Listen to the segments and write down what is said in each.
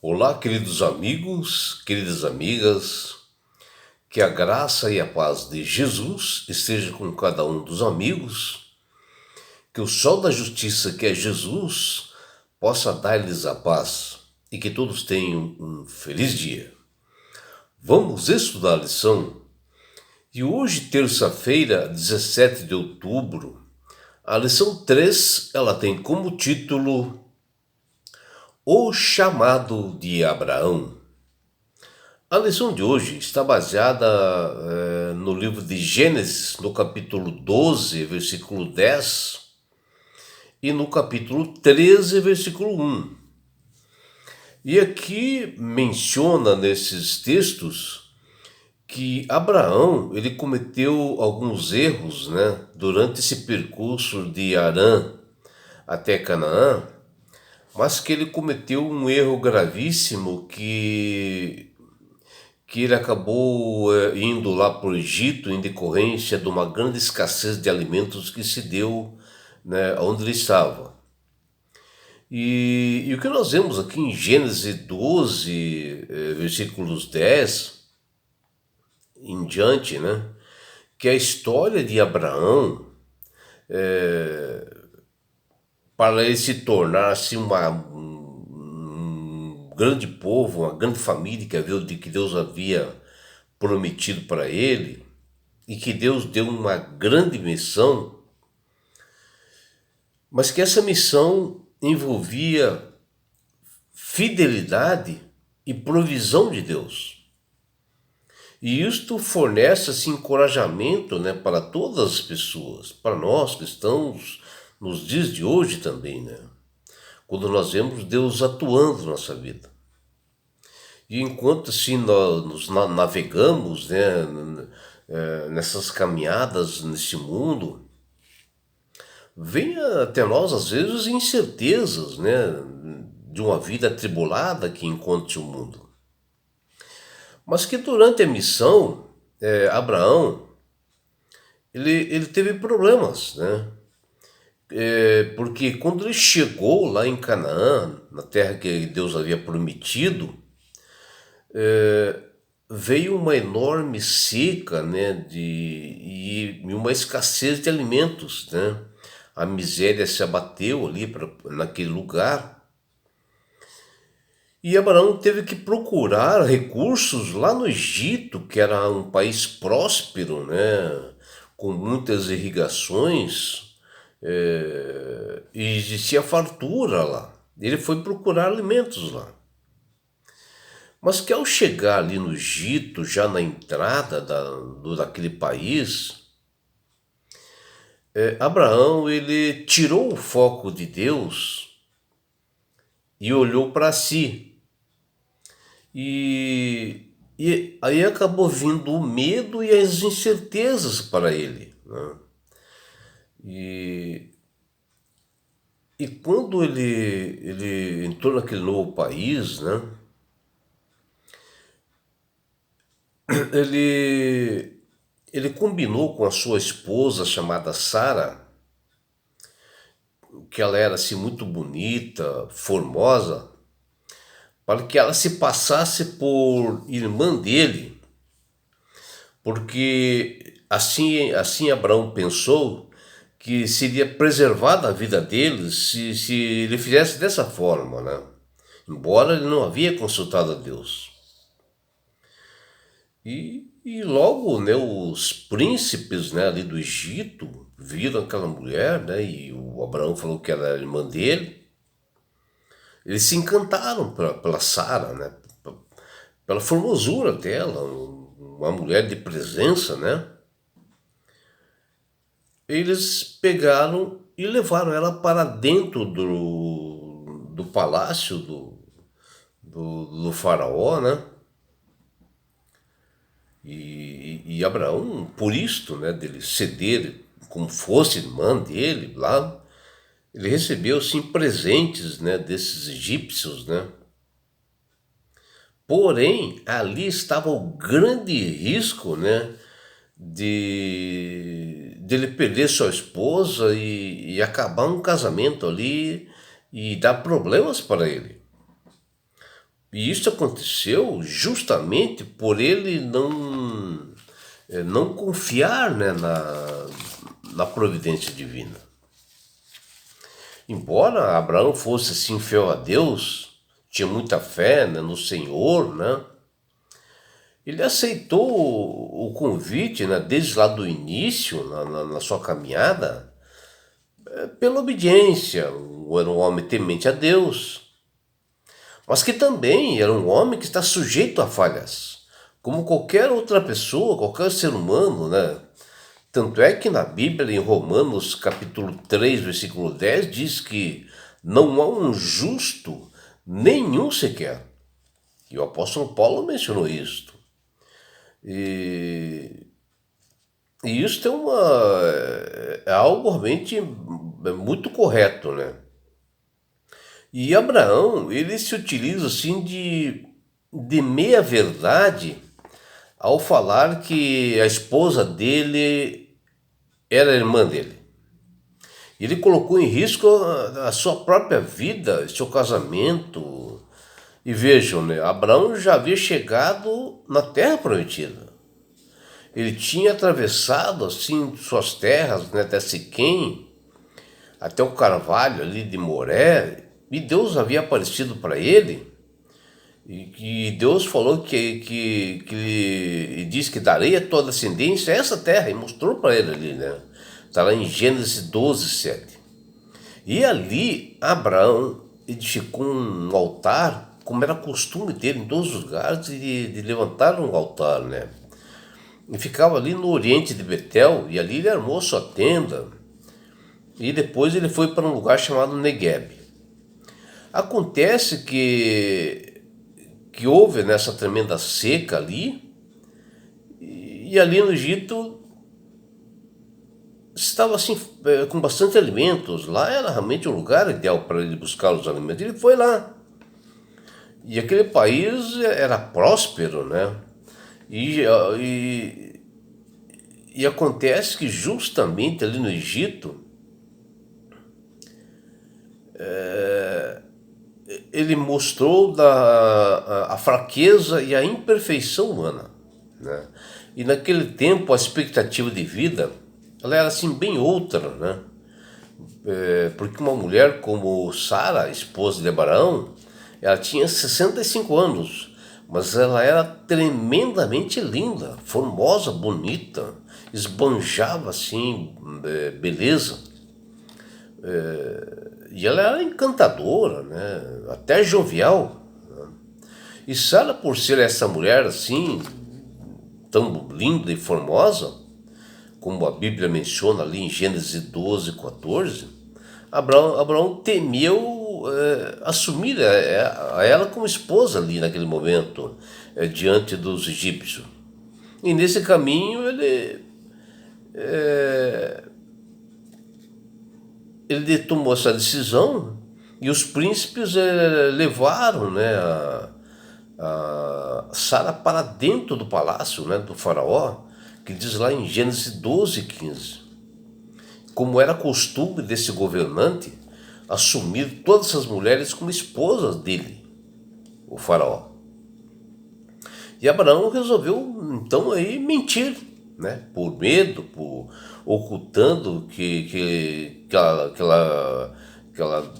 Olá, queridos amigos, queridas amigas, que a graça e a paz de Jesus esteja com cada um dos amigos, que o sol da justiça, que é Jesus, possa dar-lhes a paz e que todos tenham um feliz dia. Vamos estudar a lição e hoje, terça-feira, 17 de outubro, a lição 3, ela tem como título O Chamado de Abraão. A lição de hoje está baseada no livro de Gênesis, no capítulo 12, versículo 10, e no capítulo 13, versículo 1. E aqui menciona nesses textos que Abraão ele cometeu alguns erros, né, durante esse percurso de Harã até Canaã, mas que ele cometeu um erro gravíssimo que ele acabou indo lá para o Egito em decorrência de uma grande escassez de alimentos que se deu, né, onde ele estava. E o que nós vemos aqui em Gênesis 12, versículos 10 em diante, né, que a história de Abraão, para ele se tornar assim, um grande povo, uma grande família que Deus havia prometido para ele, e que Deus deu uma grande missão, mas que essa missão envolvia fidelidade e provisão de Deus. E isto fornece assim, encorajamento, né, para todas as pessoas, para nós cristãos, nos dias de hoje também, né? Quando nós vemos Deus atuando na nossa vida. E enquanto assim navegamos, né, nessas caminhadas nesse mundo, vem até nós, às vezes, incertezas, né? De uma vida atribulada que encontra o mundo. Mas que durante a missão, Abraão, ele teve problemas, né? Porque quando ele chegou lá em Canaã, na terra que Deus havia prometido, veio uma enorme seca, né? E uma escassez de alimentos, né? A miséria se abateu ali naquele lugar. E Abraão teve que procurar recursos lá no Egito, que era um país próspero, né, com muitas irrigações, e existia fartura lá. Ele foi procurar alimentos lá. Mas que ao chegar ali no Egito, já na entrada daquele país, Abraão ele tirou o foco de Deus e olhou para si. E aí acabou vindo o medo e as incertezas para ele, né? E, e quando ele entrou naquele novo país, né? Ele, ele combinou com a sua esposa chamada Sara, que ela era assim muito bonita, formosa, para que ela se passasse por irmã dele, porque assim Abraão pensou que seria preservada a vida dele se ele fizesse dessa forma, né? Embora ele não havia consultado a Deus. E logo, né, os príncipes, né, ali do Egito viram aquela mulher, né, e o Abraão falou que ela era irmã dele. Eles se encantaram pela Sara, né, pela formosura dela, uma mulher de presença, né? Eles pegaram e levaram ela para dentro do palácio do faraó, né? E Abraão, por isto, né, dele ceder como fosse irmã dele lá, ele recebeu sim presentes, né, desses egípcios, né? Porém, ali estava o grande risco, né, de ele perder sua esposa e acabar um casamento ali e dar problemas para ele. E isso aconteceu justamente por ele não confiar, né, na providência divina. Embora Abraão fosse assim fiel a Deus, tinha muita fé, né, no Senhor, né? Ele aceitou o convite, né, desde lá do início, na sua caminhada, pela obediência. Era um homem temente a Deus, mas que também era um homem que está sujeito a falhas, como qualquer outra pessoa, qualquer ser humano, né? Tanto é que na Bíblia, em Romanos capítulo 3, versículo 10, diz que não há um justo, nenhum sequer. E o apóstolo Paulo mencionou isto. E, e isso é algo realmente muito correto, né? E Abraão, ele se utiliza assim de meia verdade ao falar que a esposa dele era a irmã dele. Ele colocou em risco a sua própria vida, seu casamento. E vejam, né? Abraão já havia chegado na terra prometida. Ele tinha atravessado assim suas terras, né, até Siquém, até o Carvalho ali de Moré, e Deus havia aparecido para ele. E Deus falou que disse que daria a tua descendência a essa terra, e mostrou para ele ali, né? Está lá em Gênesis 12, 7. E ali Abraão edificou um altar, como era costume dele em todos os lugares, de levantar um altar, né? E ficava ali no oriente de Betel, e ali ele armou sua tenda. E depois ele foi para um lugar chamado Negueb. Acontece que houve nessa tremenda seca ali, e ali no Egito estava assim com bastante alimentos. Lá era realmente um lugar ideal para ele buscar os alimentos. Ele foi lá. E aquele país era próspero, né? E, e, e acontece que justamente ali no Egito, ele mostrou a fraqueza e a imperfeição humana, né? E naquele tempo a expectativa de vida ela era assim bem outra, né? Porque uma mulher como Sara, esposa de Abraão, ela tinha 65 anos, mas ela era tremendamente linda, formosa, bonita, esbanjava assim beleza. E ela era encantadora, né? Até jovial. E Sara, por ser essa mulher assim, tão linda e formosa, como a Bíblia menciona ali em Gênesis 12, 14, Abraão temeu assumir a ela como esposa ali naquele momento, diante dos egípcios. E nesse caminho ele tomou essa decisão, e os príncipes levaram, né, a Sara para dentro do palácio, né, do faraó, que diz lá em Gênesis 12, 15. Como era costume desse governante assumir todas essas mulheres como esposas dele, o faraó. E Abraão resolveu então aí mentir, né, por medo, ocultando que ela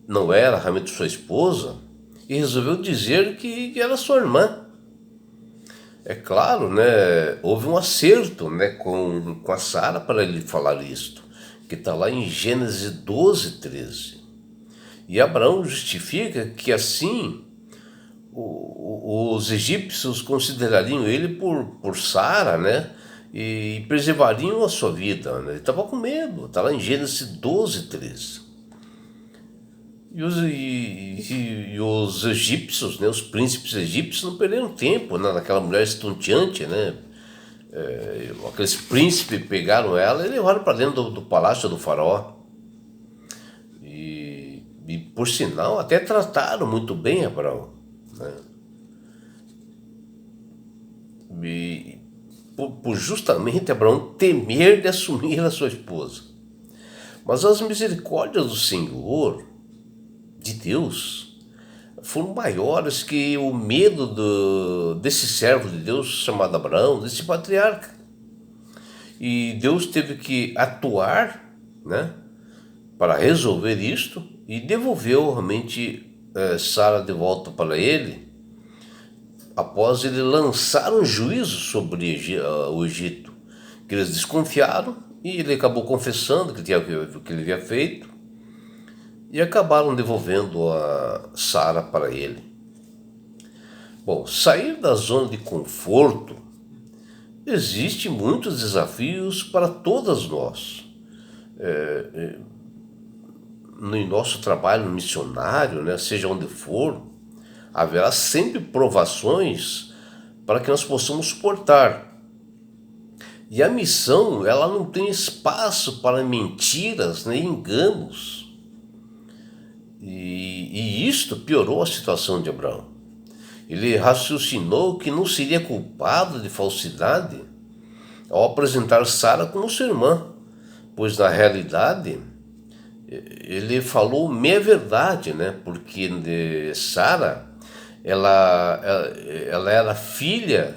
não era realmente sua esposa, e resolveu dizer que era sua irmã. É claro, né, houve um acerto, né, com a Sara para ele falar isto, que está lá em Gênesis 12, 13. E Abraão justifica que assim os egípcios considerariam ele por Sara, né, e preservariam a sua vida, né? Ele estava com medo, está lá em Gênesis 12, 13. E os egípcios, né, os príncipes egípcios não perderam tempo, né, naquela mulher estonteante, né? Aqueles príncipes pegaram ela e levaram para dentro do palácio do faraó. E por sinal até trataram muito bem Abraão, né? E por justamente Abraão temer de assumir a sua esposa. Mas as misericórdias do Senhor, de Deus, foram maiores que o medo desse servo de Deus chamado Abraão, desse patriarca. E Deus teve que atuar, né, para resolver isto e devolveu realmente Sara de volta para ele, após ele lançar um juízo sobre o Egito, que eles desconfiaram e ele acabou confessando que o que ele havia feito e acabaram devolvendo a Sara para ele. Bom, sair da zona de conforto, existe muitos desafios para todas nós. No nosso trabalho missionário, né, seja onde for, haverá sempre provações para que nós possamos suportar. E a missão, ela não tem espaço para mentiras nem enganos. E isto piorou a situação de Abraão. Ele raciocinou que não seria culpado de falsidade ao apresentar Sara como sua irmã, pois na realidade ele falou meia verdade, né? Porque Sara ela era filha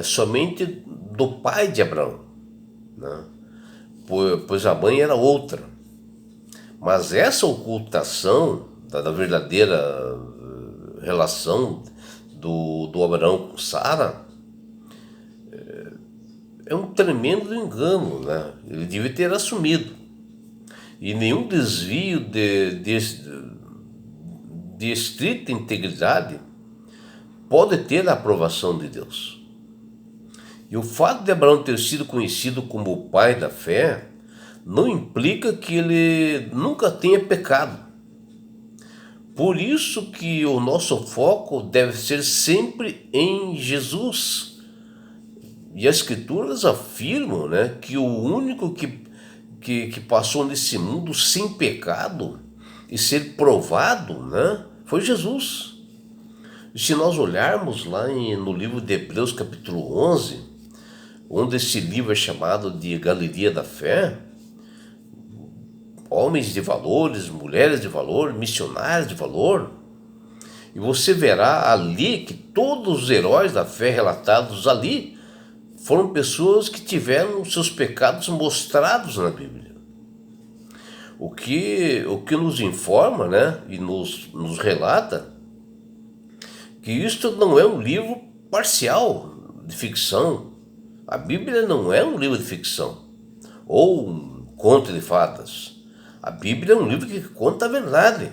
somente do pai de Abraão, né? Pois a mãe era outra. Mas essa ocultação da verdadeira relação do Abraão com Sara é um tremendo engano, né? Ele devia ter assumido. E nenhum desvio de estrita integridade pode ter a aprovação de Deus. E o fato de Abraão ter sido conhecido como o pai da fé não implica que ele nunca tenha pecado. Por isso que o nosso foco deve ser sempre em Jesus. E as Escrituras afirmam, né, que o único que passou nesse mundo sem pecado e ser provado, né, foi Jesus. E se nós olharmos lá no livro de Hebreus capítulo 11, onde esse livro é chamado de Galeria da Fé, homens de valores, mulheres de valor, missionários de valor, e você verá ali que todos os heróis da fé relatados ali foram pessoas que tiveram seus pecados mostrados na Bíblia. O que nos informa, né, e nos relata que isto não é um livro parcial de ficção. A Bíblia não é um livro de ficção ou um conto de fadas. A Bíblia é um livro que conta a verdade.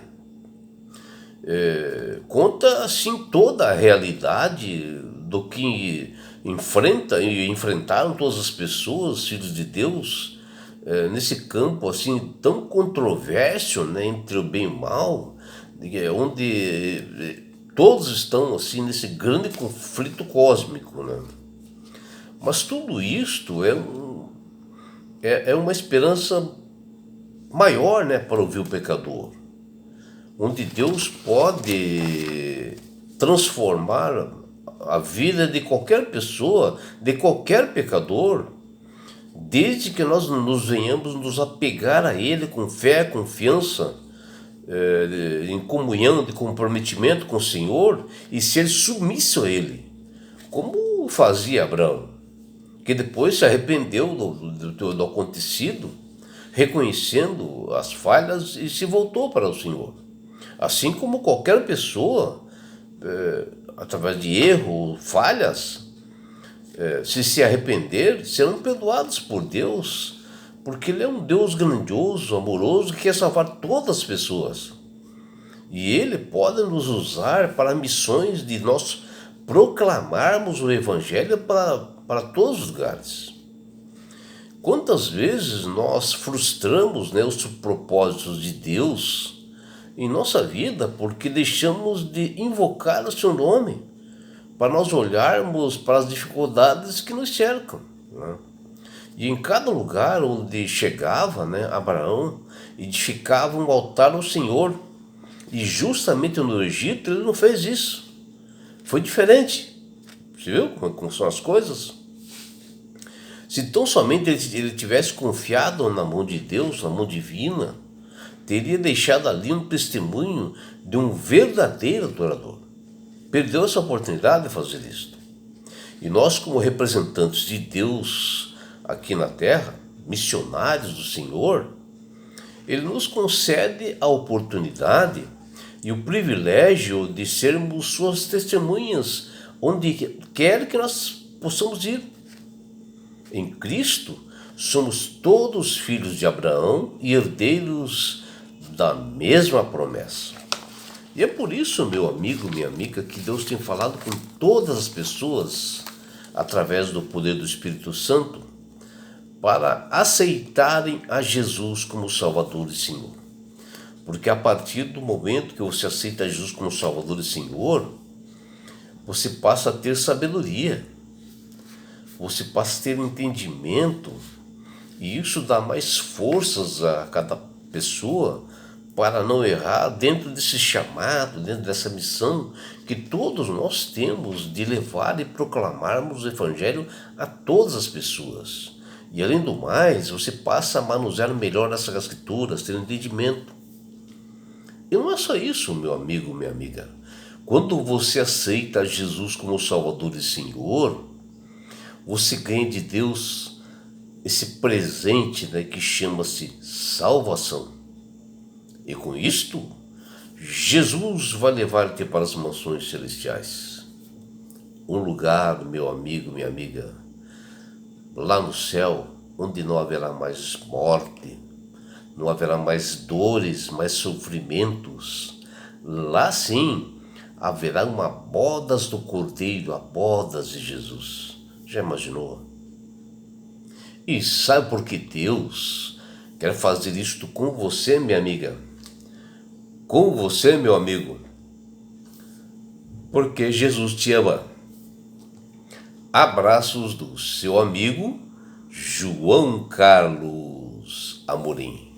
Conta assim toda a realidade do que enfrentaram todas as pessoas, filhos de Deus, nesse campo assim tão controverso, né, entre o bem e o mal, onde todos estão assim nesse grande conflito cósmico, né? Mas tudo isto é uma esperança maior, né, para ouvir o pecador, onde Deus pode transformar a vida de qualquer pessoa, de qualquer pecador, desde que nós nos venhamos nos apegar a Ele com fé, confiança, em comunhão, de comprometimento com o Senhor e ser submisso a Ele, como fazia Abraão, que depois se arrependeu do acontecido, reconhecendo as falhas e se voltou para o Senhor. Assim como qualquer pessoa, através de erro, falhas, se arrepender, serão perdoados por Deus, porque Ele é um Deus grandioso, amoroso, que quer salvar todas as pessoas. E Ele pode nos usar para missões de nós proclamarmos o Evangelho para todos os lugares. Quantas vezes nós frustramos, né, os propósitos de Deus em nossa vida porque deixamos de invocar o seu nome, para nós olharmos para as dificuldades que nos cercam, né? E em cada lugar onde chegava, né, Abraão, edificava um altar ao Senhor. E justamente no Egito ele não fez isso. Foi diferente. Você viu como são as coisas? Se tão somente ele tivesse confiado na mão de Deus, na mão divina, teria deixado ali um testemunho de um verdadeiro adorador. Perdeu essa oportunidade de fazer isso. E nós, como representantes de Deus aqui na terra, missionários do Senhor, Ele nos concede a oportunidade e o privilégio de sermos suas testemunhas onde quer que nós possamos ir. Em Cristo, somos todos filhos de Abraão e herdeiros da mesma promessa. E é por isso, meu amigo, minha amiga, que Deus tem falado com todas as pessoas através do poder do Espírito Santo para aceitarem a Jesus como Salvador e Senhor. Porque a partir do momento que você aceita Jesus como Salvador e Senhor, você passa a ter sabedoria, você passa a ter entendimento, e isso dá mais forças a cada pessoa para não errar dentro desse chamado, dentro dessa missão que todos nós temos de levar e proclamarmos o Evangelho a todas as pessoas. E além do mais, você passa a manusear melhor essas escrituras, ter entendimento. E não é só isso, meu amigo, minha amiga. Quando você aceita Jesus como Salvador e Senhor, você ganha de Deus esse presente, né, que chama-se salvação. E com isto, Jesus vai levar-te para as mansões celestiais. Um lugar, meu amigo, minha amiga, lá no céu, onde não haverá mais morte, não haverá mais dores, mais sofrimentos. Lá sim, haverá uma bodas do Cordeiro, a bodas de Jesus. Já imaginou? E sabe por que Deus quer fazer isto com você, minha amiga? Com você, meu amigo? Porque Jesus te ama. Abraços do seu amigo João Carlos Amorim.